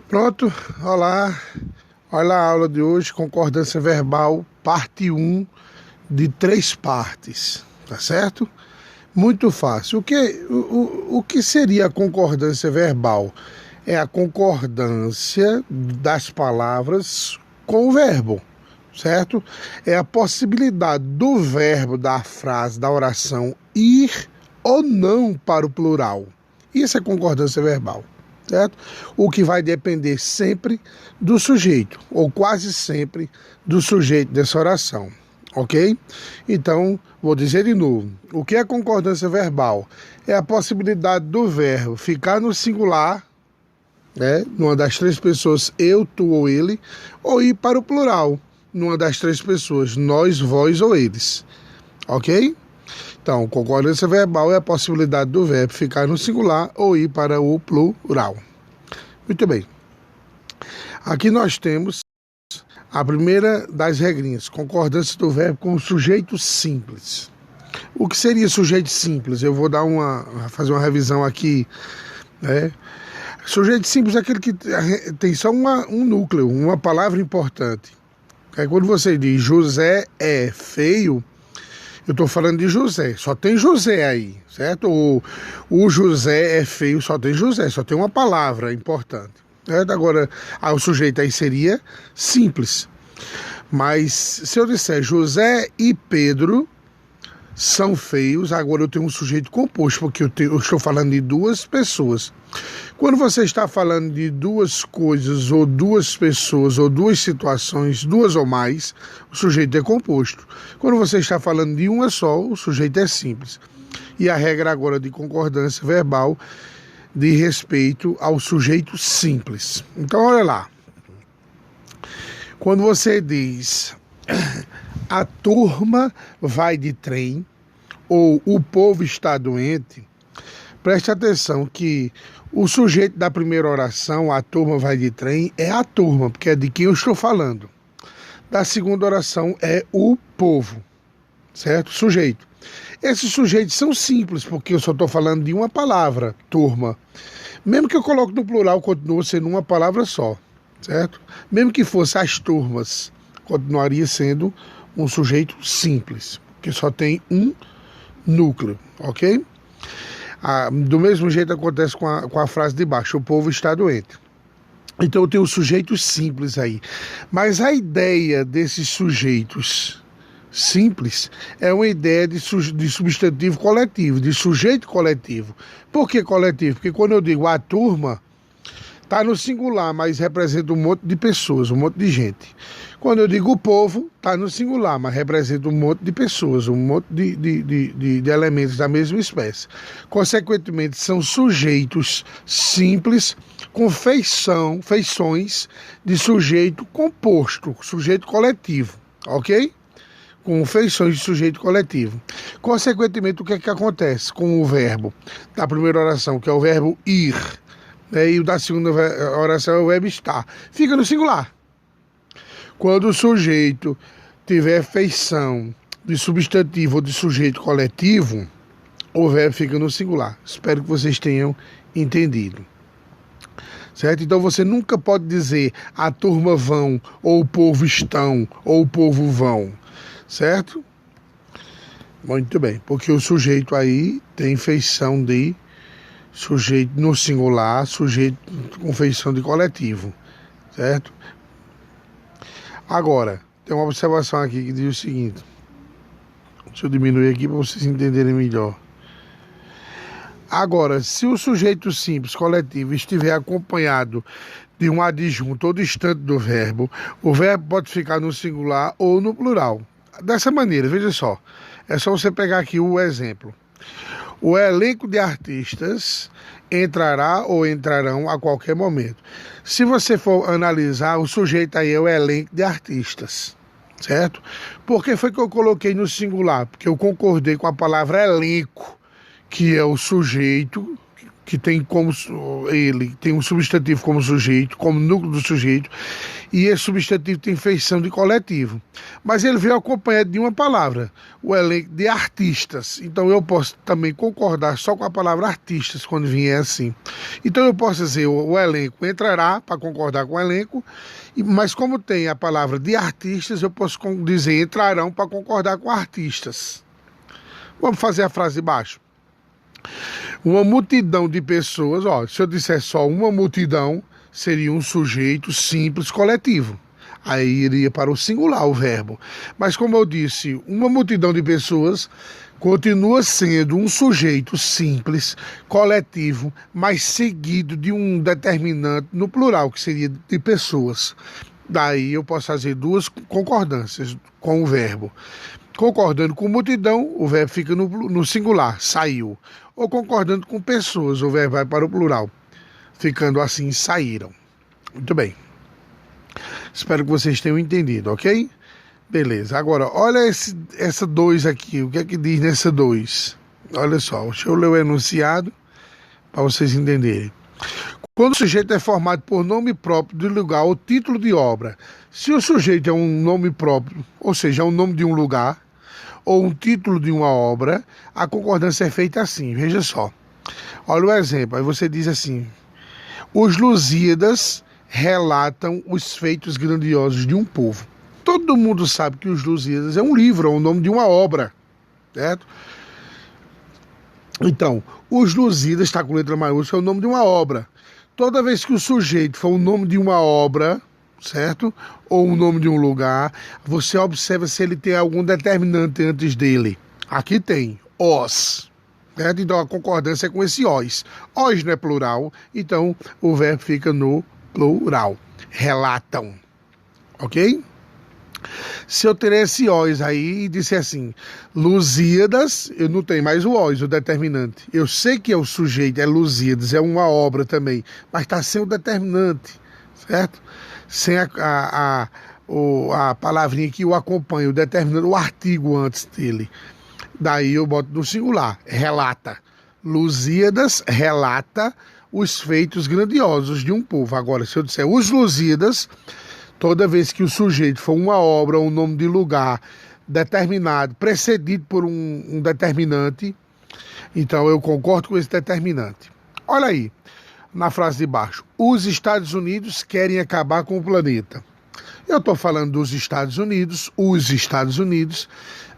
Pronto, olá. Olha a aula de hoje, concordância verbal, parte 1 de 3 partes, tá certo? Muito fácil. O que seria a concordância verbal? É a concordância das palavras com o verbo, certo? É a possibilidade do verbo, da frase, da oração ir ou não para o plural. Isso é concordância verbal. Certo? O que vai depender sempre do sujeito, ou quase sempre do sujeito dessa oração, ok? Então, vou dizer de novo, o que é concordância verbal? É a possibilidade do verbo ficar no singular, né, numa das 3 pessoas, eu, tu ou ele, ou ir para o plural, numa das 3 pessoas, nós, vós ou eles, ok? Então, concordância verbal é a possibilidade do verbo ficar no singular ou ir para o plural. Muito bem. Aqui nós temos a primeira das regrinhas, concordância do verbo com o sujeito simples. O que seria sujeito simples? Eu vou fazer uma revisão aqui, né? Sujeito simples é aquele que tem só um núcleo, uma palavra importante. Quando você diz José é feio, eu estou falando de José, só tem José aí, certo? O José é feio, só tem José, só tem uma palavra importante. Certo? Agora, o sujeito aí seria simples. Mas se eu disser José e Pedro são feios, agora eu tenho um sujeito composto, porque eu estou falando de 2 pessoas. Quando você está falando de 2 coisas, ou 2 pessoas, ou 2 situações, 2 ou mais, o sujeito é composto. Quando você está falando de uma só, o sujeito é simples. E a regra agora de concordância verbal de respeito ao sujeito simples. Então, olha lá. Quando você diz a turma vai de trem, ou o povo está doente, preste atenção que o sujeito da primeira oração, a turma vai de trem, é a turma, porque é de quem eu estou falando. Da segunda oração é o povo, certo? Sujeito. Esses sujeitos são simples, porque eu só estou falando de uma palavra, turma. Mesmo que eu coloque no plural, continua sendo uma palavra só, certo? Mesmo que fosse as turmas, continuaria sendo um sujeito simples, que só tem um núcleo, ok? Do mesmo jeito acontece com a frase de baixo, o povo está doente. Então eu tenho sujeitos simples aí. Mas a ideia desses sujeitos simples é uma ideia de substantivo coletivo, de sujeito coletivo. Por que coletivo? Porque quando eu digo a turma, está no singular, mas representa um monte de pessoas, um monte de gente. Quando eu digo o povo, está no singular, mas representa um monte de pessoas, um monte de elementos da mesma espécie. Consequentemente, são sujeitos simples com feições de sujeito composto, sujeito coletivo, ok? Com feições de sujeito coletivo. Consequentemente, o que é que acontece com o verbo da primeira oração, que é o verbo ir, e o da segunda oração é o verbo estar? Fica no singular. Quando o sujeito tiver feição de substantivo ou de sujeito coletivo, o verbo fica no singular. Espero que vocês tenham entendido. Certo? Então você nunca pode dizer a turma vão, ou o povo estão, ou o povo vão. Certo? Muito bem, porque o sujeito aí tem feição de sujeito no singular, sujeito com feição de coletivo, certo? Agora, tem uma observação aqui que diz o seguinte, deixa eu diminuir aqui para vocês entenderem melhor. Agora, se o sujeito simples coletivo estiver acompanhado de um adjunto ou distante do verbo, o verbo pode ficar no singular ou no plural. Dessa maneira, veja só, é só você pegar aqui o exemplo. O elenco de artistas entrará ou entrarão a qualquer momento. Se você for analisar, o sujeito aí é o elenco de artistas, certo? Por que foi que eu coloquei no singular? Porque eu concordei com a palavra elenco, que é o sujeito que tem como ele tem um substantivo como sujeito, como núcleo do sujeito, e esse substantivo tem feição de coletivo. Mas ele veio acompanhado de uma palavra, o elenco de artistas. Então eu posso também concordar só com a palavra artistas quando vier assim. Então eu posso dizer o elenco entrará para concordar com o elenco, mas como tem a palavra de artistas, eu posso dizer entrarão para concordar com artistas. Vamos fazer a frase de baixo. Uma multidão de pessoas, se eu disser só uma multidão, seria um sujeito simples coletivo. Aí iria para o singular o verbo. Mas como eu disse, uma multidão de pessoas continua sendo um sujeito simples, coletivo, mas seguido de um determinante no plural, que seria de pessoas. Daí eu posso fazer duas concordâncias com o verbo. Concordando com multidão, o verbo fica no singular, saiu. Ou concordando com pessoas, o verbo vai para o plural, ficando assim, saíram. Muito bem. Espero que vocês tenham entendido, ok? Beleza. Agora, olha essa 2 aqui. O que é que diz nessa 2? Olha só, deixa eu ler o enunciado para vocês entenderem. Quando o sujeito é formado por nome próprio de lugar ou título de obra, se o sujeito é um nome próprio, ou seja, é um nome de um lugar, ou um título de uma obra, a concordância é feita assim, veja só. Olha o exemplo, aí você diz assim: os Lusíadas relatam os feitos grandiosos de um povo. Todo mundo sabe que os Lusíadas é um livro, é o nome de uma obra, certo? Então, os Lusíadas, está com letra maiúscula, é o nome de uma obra. Toda vez que o sujeito for o nome de uma obra, certo? Ou o nome de um lugar, você observa se ele tem algum determinante antes dele. Aqui tem, os. Certo? Então a concordância é com esse os. Os não é plural, então o verbo fica no plural. Relatam. Ok? Se eu ter esse os aí e disser assim, Lusíadas, eu não tenho mais o os, o determinante. Eu sei que é o sujeito, é Lusíadas, é uma obra também, mas está sem o determinante, certo? Sem a palavrinha que o acompanha, o determinante, o artigo antes dele. Daí eu boto no singular, relata. Lusíadas relata os feitos grandiosos de um povo. Agora, se eu disser os Lusíadas, toda vez que o sujeito for uma obra ou um nome de lugar determinado, precedido por um determinante, então eu concordo com esse determinante. Olha aí, na frase de baixo. Os Estados Unidos querem acabar com o planeta. Eu estou falando dos Estados Unidos, os Estados Unidos.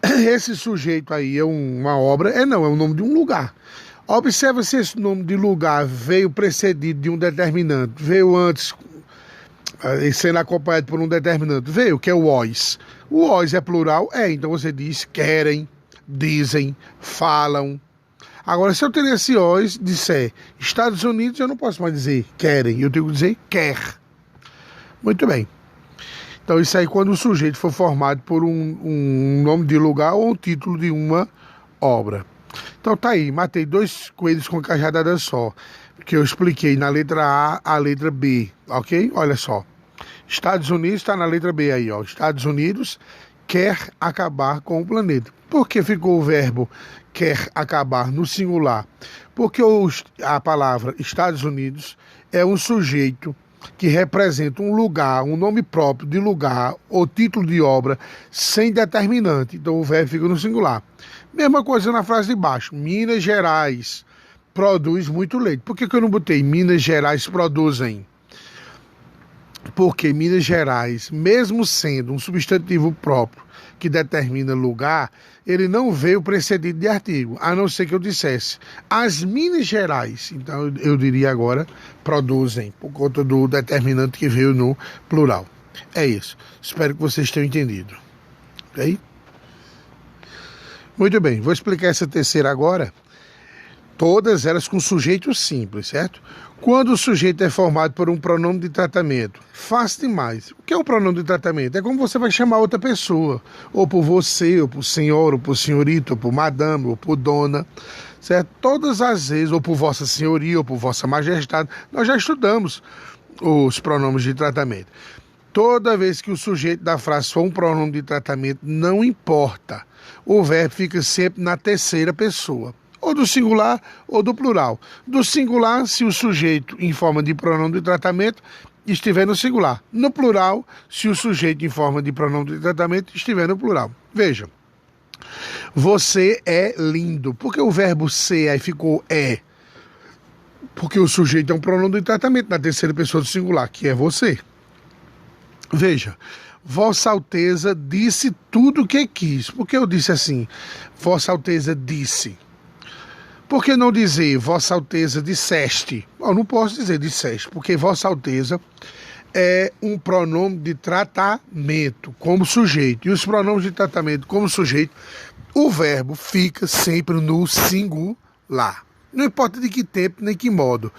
Esse sujeito aí é uma obra, é o nome de um lugar. Observa se esse nome de lugar veio precedido de um determinante, veio antes, sendo acompanhado por um determinante, veio, que é o os. O os é plural? Então você diz querem, dizem, falam. Agora, se eu ter esse os, disser Estados Unidos, eu não posso mais dizer querem, eu tenho que dizer quer. Muito bem. Então, isso aí quando o sujeito for formado por um nome de lugar ou um título de uma obra. Então, tá aí, matei 2 coelhos com cajadada só, que eu expliquei na letra A letra B, ok? Olha só. Estados Unidos está na letra B aí, ó. Estados Unidos quer acabar com o planeta. Por que ficou o verbo quer acabar no singular? Porque a palavra Estados Unidos é um sujeito que representa um lugar, um nome próprio de lugar ou título de obra sem determinante. Então o verbo fica no singular. Mesma coisa na frase de baixo. Minas Gerais produz muito leite. Por que eu não botei Minas Gerais produzem? Porque Minas Gerais, mesmo sendo um substantivo próprio que determina lugar, ele não veio precedido de artigo, a não ser que eu dissesse as Minas Gerais. Então eu diria agora produzem, por conta do determinante que veio no plural. É isso. Espero que vocês tenham entendido. Ok? Muito bem, vou explicar essa terceira agora. Todas elas com sujeito simples, certo? Quando o sujeito é formado por um pronome de tratamento, fácil demais. O que é um pronome de tratamento? É como você vai chamar outra pessoa, ou por você, ou por senhor, ou por senhorita, ou por madame, ou por dona, certo? Todas as vezes, ou por vossa senhoria, ou por vossa majestade, nós já estudamos os pronomes de tratamento. Toda vez que o sujeito da frase for um pronome de tratamento, não importa, o verbo fica sempre na terceira pessoa. ou do singular ou do plural. Do singular, se o sujeito em forma de pronome de tratamento estiver no singular. No plural, se o sujeito em forma de pronome de tratamento estiver no plural. Veja, você é lindo. Por que o verbo ser aí ficou é? Porque o sujeito é um pronome de tratamento na terceira pessoa do singular, que é você. Veja, Vossa Alteza disse tudo o que quis. Por que eu disse assim? Vossa Alteza disse. Por que não dizer Vossa Alteza disseste? Eu não posso dizer disseste, porque Vossa Alteza é um pronome de tratamento como sujeito. E os pronomes de tratamento como sujeito, o verbo fica sempre no singular. Não importa de que tempo nem que modo.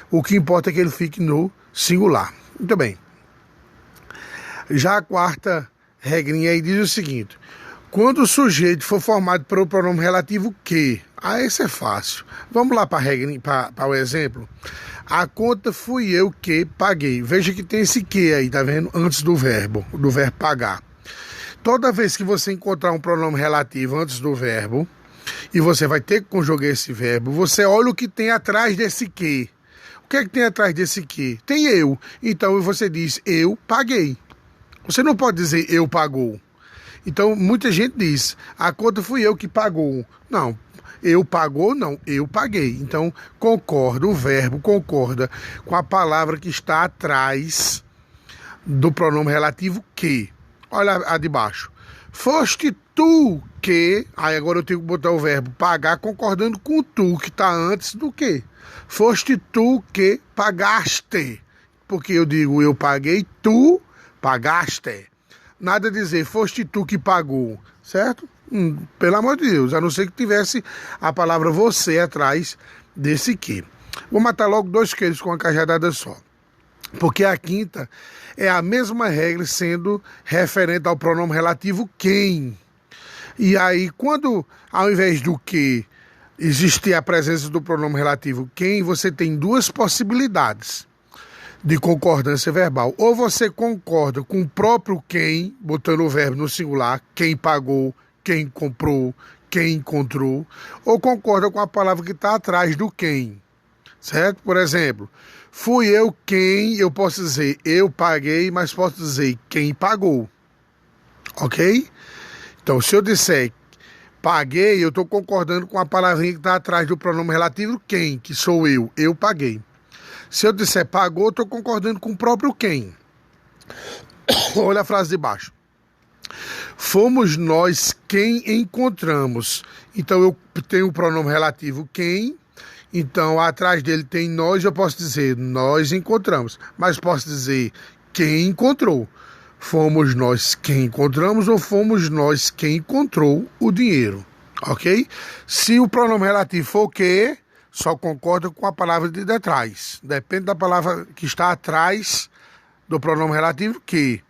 O que importa é que ele fique no singular. Muito bem. Já a quarta regrinha aí diz o seguinte: quando o sujeito for formado pelo pronome relativo que, esse é fácil. Vamos lá para o exemplo. A conta fui eu que paguei. Veja que tem esse que aí, tá vendo? Antes do verbo pagar. Toda vez que você encontrar um pronome relativo antes do verbo, e você vai ter que conjugar esse verbo, você olha o que tem atrás desse que. O que é que tem atrás desse que? Tem eu. Então você diz eu paguei. Você não pode dizer eu pagou. Então muita gente diz, a conta fui eu que pagou. Não, eu pagou não, eu paguei. Então concorda, o verbo concorda com a palavra que está atrás do pronome relativo que. Olha a de baixo. Foste tu que... Aí agora eu tenho que botar o verbo pagar concordando com o tu, que está antes do que. Foste tu que pagaste. Porque eu digo eu paguei, tu pagaste. Nada dizer foste tu que pagou, certo? Pelo amor de Deus, a não ser que tivesse a palavra você atrás desse que. Vou matar logo 2 coelhos com uma cajadada só. Porque a quinta é a mesma regra sendo referente ao pronome relativo quem. E aí, quando ao invés do que existir a presença do pronome relativo quem, você tem 2 possibilidades de concordância verbal. Ou você concorda com o próprio quem, botando o verbo no singular, quem pagou, quem comprou, quem encontrou, ou concorda com a palavra que está atrás do quem, certo? Por exemplo, fui eu quem, eu posso dizer eu paguei, mas posso dizer quem pagou, ok? Então, se eu disser paguei, eu estou concordando com a palavrinha que está atrás do pronome relativo quem, que sou eu paguei. Se eu disser pagou, eu estou concordando com o próprio quem. Olha a frase de baixo. Fomos nós quem encontramos. Então eu tenho o pronome relativo quem. Então atrás dele tem nós, eu posso dizer nós encontramos. Mas posso dizer quem encontrou. Fomos nós quem encontramos ou fomos nós quem encontrou o dinheiro. Ok? Se o pronome relativo for o que, só concorda com a palavra de detrás. Depende da palavra que está atrás do pronome relativo que.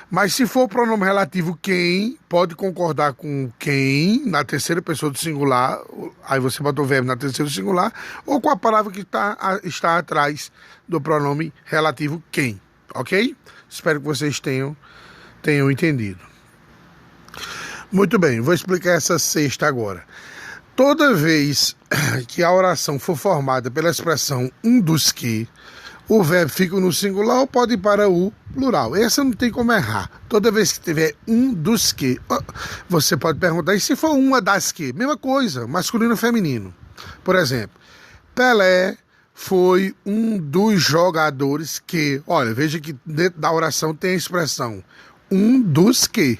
Mas se for o pronome relativo quem, pode concordar com quem na terceira pessoa do singular, aí você bota o verbo na terceira do singular, ou com a palavra que está atrás do pronome relativo quem. Ok? Espero que vocês tenham entendido. Muito bem, vou explicar essa sexta agora. Toda vez que a oração for formada pela expressão um dos que, o verbo fica no singular ou pode ir para o plural. Essa não tem como errar. Toda vez que tiver um dos que, você pode perguntar, e se for uma das que? Mesma coisa, masculino ou feminino. Por exemplo, Pelé foi um dos jogadores que... Olha, veja que dentro da oração tem a expressão um dos que.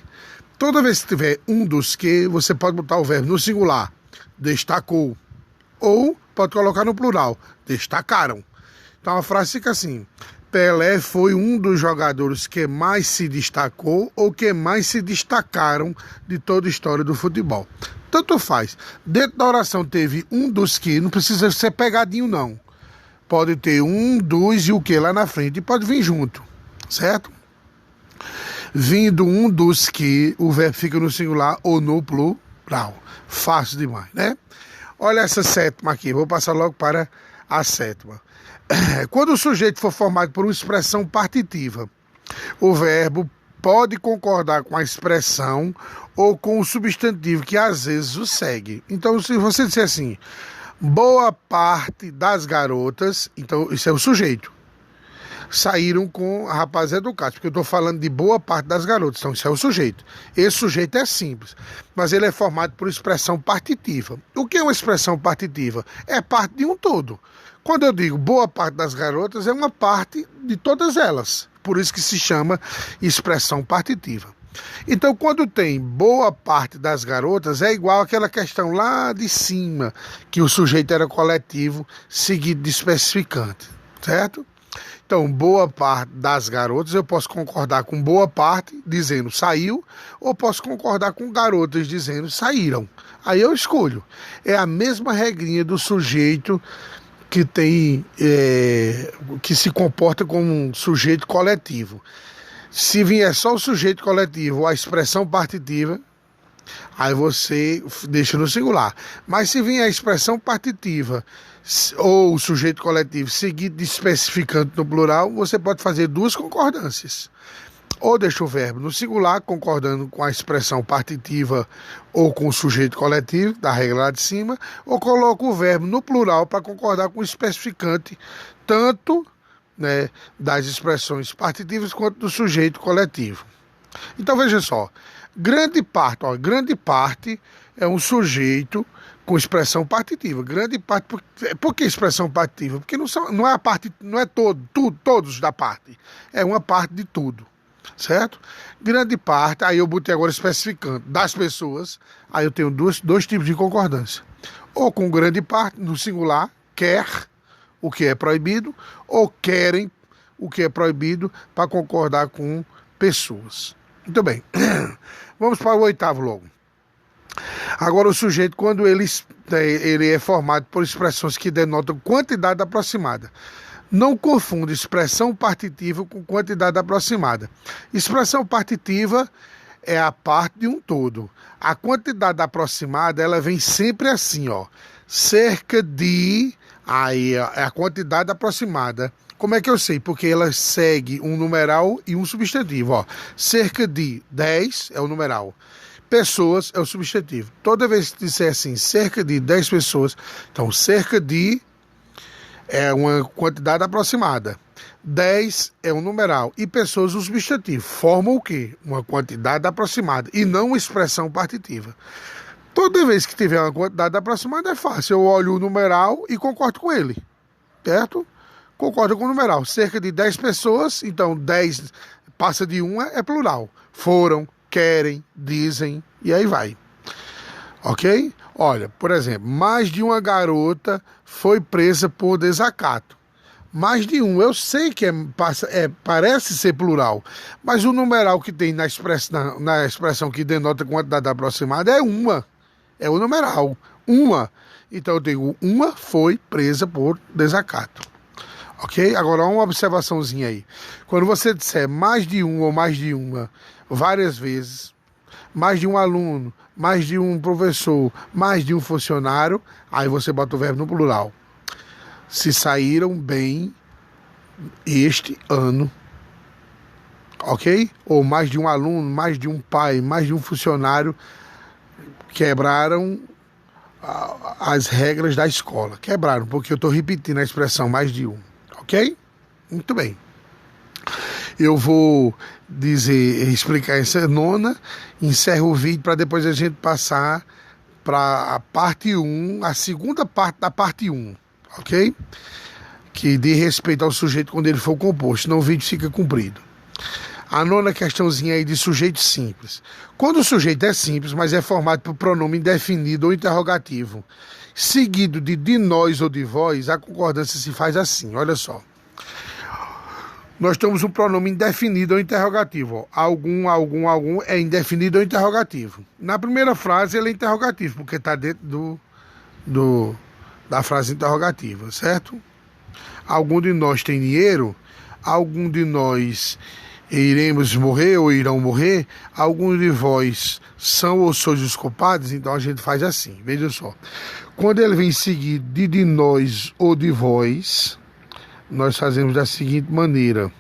Toda vez que tiver um dos que, você pode botar o verbo no singular. Destacou. Ou pode colocar no plural. Destacaram. Então a frase fica assim. Pelé foi um dos jogadores que mais se destacou ou que mais se destacaram de toda a história do futebol. Tanto faz. Dentro da oração teve um dos que, não precisa ser pegadinho não. Pode ter um, dos e o que lá na frente. E pode vir junto. Certo? Vindo um dos que, o verbo fica no singular ou no plural. Fácil demais, né? Olha essa sétima aqui. Vou passar logo para a sétima. Quando o sujeito for formado por uma expressão partitiva, o verbo pode concordar com a expressão ou com o substantivo que às vezes o segue. Então, se você disser assim, boa parte das garotas, então isso é o sujeito, saíram com rapazes educados, porque eu estou falando de boa parte das garotas, então isso é o sujeito. Esse sujeito é simples, mas ele é formado por expressão partitiva. O que é uma expressão partitiva? É parte de um todo. Quando eu digo boa parte das garotas, é uma parte de todas elas, por isso que se chama expressão partitiva. Então, quando tem boa parte das garotas, é igual àquela questão lá de cima, que o sujeito era coletivo, seguido de especificante, certo? Então, boa parte das garotas, eu posso concordar com boa parte, dizendo saiu, ou posso concordar com garotas, dizendo saíram. Aí eu escolho. É a mesma regrinha do sujeito que tem, que se comporta como um sujeito coletivo. Se vier só o sujeito coletivo ou a expressão partitiva, aí você deixa no singular. Mas se vier a expressão partitiva ou o sujeito coletivo seguido de especificante no plural, você pode fazer duas concordâncias. Ou deixa o verbo no singular, concordando com a expressão partitiva ou com o sujeito coletivo, da regra lá de cima, ou coloca o verbo no plural para concordar com o especificante, tanto, né, das expressões partitivas quanto do sujeito coletivo. Então veja só, grande parte é um sujeito com expressão partitiva. Grande parte, por que expressão partitiva? Porque não é a parte, não é todos da parte, é uma parte de tudo, certo? Grande parte, aí eu botei agora especificando, das pessoas, aí eu tenho dois tipos de concordância. Ou com grande parte, no singular, quer o que é proibido, ou querem o que é proibido, para concordar com pessoas. Muito bem, vamos para o oitavo logo. Agora o sujeito, quando ele é formado por expressões que denotam quantidade aproximada. Não confunda expressão partitiva com quantidade aproximada. Expressão partitiva é a parte de um todo. A quantidade aproximada, ela vem sempre assim, ó. Cerca de... Aí é a quantidade aproximada. Como é que eu sei? Porque ela segue um numeral e um substantivo, ó. Cerca de 10 é o numeral. Pessoas é o substantivo. Toda vez que disser assim, cerca de 10 pessoas, então cerca de é uma quantidade aproximada. 10 é um numeral e pessoas o substantivo. Formam o quê? Uma quantidade aproximada e não uma expressão partitiva. Toda vez que tiver uma quantidade aproximada é fácil. Eu olho o numeral e concordo com ele, certo? Concordo com o numeral. Cerca de 10 pessoas, então 10 passa de uma, é plural. Foram, querem, dizem, e aí vai. Ok? Olha, por exemplo, mais de uma garota foi presa por desacato. Mais de um, eu sei que parece ser plural, mas o numeral que tem na expressão que denota quantidade aproximada é uma. É o numeral, uma. Então eu digo, uma foi presa por desacato. Ok? Agora uma observaçãozinha aí. Quando você disser mais de um ou mais de uma várias vezes, mais de um aluno, mais de um professor, mais de um funcionário, aí você bota o verbo no plural. Se saíram bem este ano, ok? Ou mais de um aluno, mais de um pai, mais de um funcionário quebraram as regras da escola. Quebraram, porque eu estou repetindo a expressão mais de um, ok? Muito bem. Eu vou explicar essa nona, encerro o vídeo para depois a gente passar para a parte 1, a segunda parte da parte 1, ok? Que diz respeito ao sujeito quando ele for composto, senão o vídeo fica comprido. A nona questãozinha aí de sujeito simples. Quando o sujeito é simples, mas é formado por pronome indefinido ou interrogativo, seguido de nós ou de vós, a concordância se faz assim, olha só. Nós temos um pronome indefinido ou interrogativo. Ó. Algum é indefinido ou interrogativo. Na primeira frase ele é interrogativo, porque está dentro da frase interrogativa, certo? Algum de nós tem dinheiro? Algum de nós iremos morrer ou irão morrer? Algum de vós são ou sois os culpados? Então a gente faz assim, veja só. Quando ele vem seguido de nós ou de vós, nós fazemos da seguinte maneira.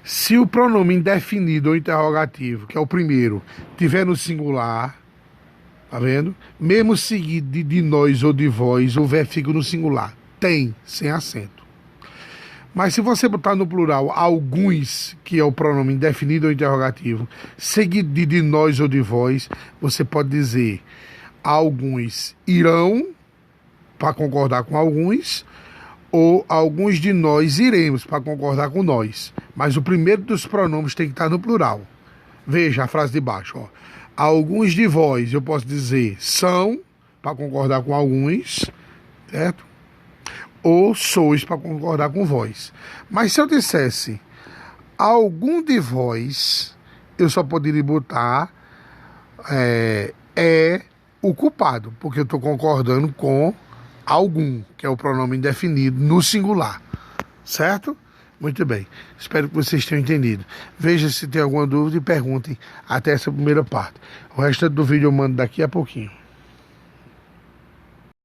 Se o pronome indefinido ou interrogativo, que é o primeiro, tiver no singular, tá vendo? Mesmo seguido de nós ou de vós, o verbo fica no singular. Tem, sem acento. Mas se você botar no plural alguns, que é o pronome indefinido ou interrogativo, seguido de nós ou de vós, você pode dizer alguns irão, para concordar com alguns, ou alguns de nós iremos, para concordar com nós. Mas o primeiro dos pronomes tem que estar no plural. Veja a frase de baixo. Ó. Alguns de vós, eu posso dizer são, para concordar com alguns, certo? Ou sois, para concordar com vós. Mas se eu dissesse algum de vós, eu só poderia botar o culpado, porque eu estou concordando com algum, que é o pronome indefinido, no singular. Certo? Muito bem. Espero que vocês tenham entendido. Veja se tem alguma dúvida e perguntem até essa primeira parte. O resto do vídeo eu mando daqui a pouquinho.